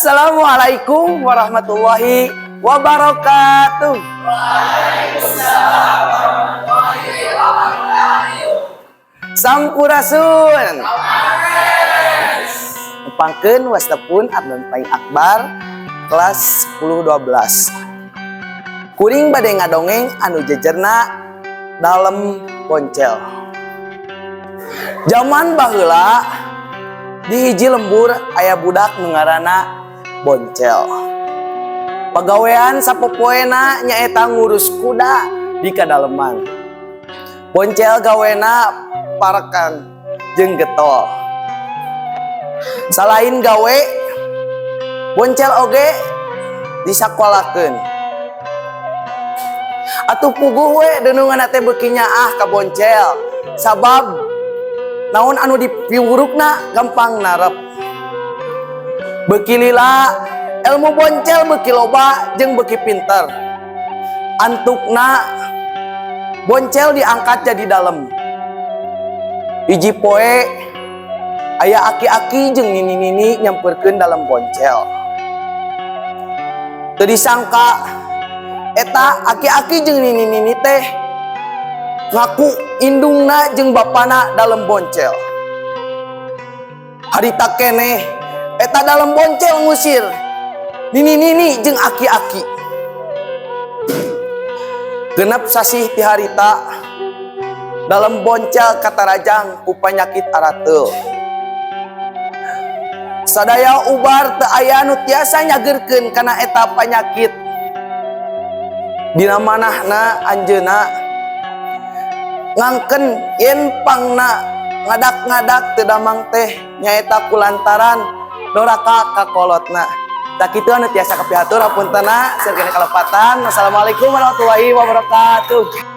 Assalamualaikum warahmatullahi wabarakatuh. Sampurasun. Pangkeun wastapun Abdul Paing Akbar kelas 10-12. Kuring bade ngadongeng anu jejerna dalem poncel. Zaman baheula di hiji lembur aya budak nu ngaranna Boncel. Pagawean sapopoena nyaeta ngurus kuda di kadaleman. Boncel gawena parekan jeung getol. Salain gawe, Boncel oge disakolakeun. Atuh puguh we deunungan teh beuki nyaah ka Boncel. Sabab naon anu dipiwurukna gampang narep. Beuki lila ilmu Boncel beuki loba jeung beuki pinter. Antukna Boncel diangkat jadi dalem. Hiji poe aya aki-aki jeung nini-nini nyamperkeun dalem Boncel. Teu disangka eta aki-aki jeung nini-nini teh ngaku indungna jeung bapana dalem Boncel. Harita keneh eta dalem Boncel ngusir nini-nini jeung aki-aki. Genep sasih ti harita dalem Boncel katarajang ku panyakit arateul. Sadaya ubar teu aya nu tiasa nyageurkeun kana eta panyakit. Dina manahna anjeunna ngangken yen pangna ngadak-ngadak teu damang teh nyaeta kulantaran doraka kakolotna. Tak kitu anu tiasa kapihatur hapuntenna seueur kelepatan. Wassalamualaikum warahmatullahi wabarakatuh.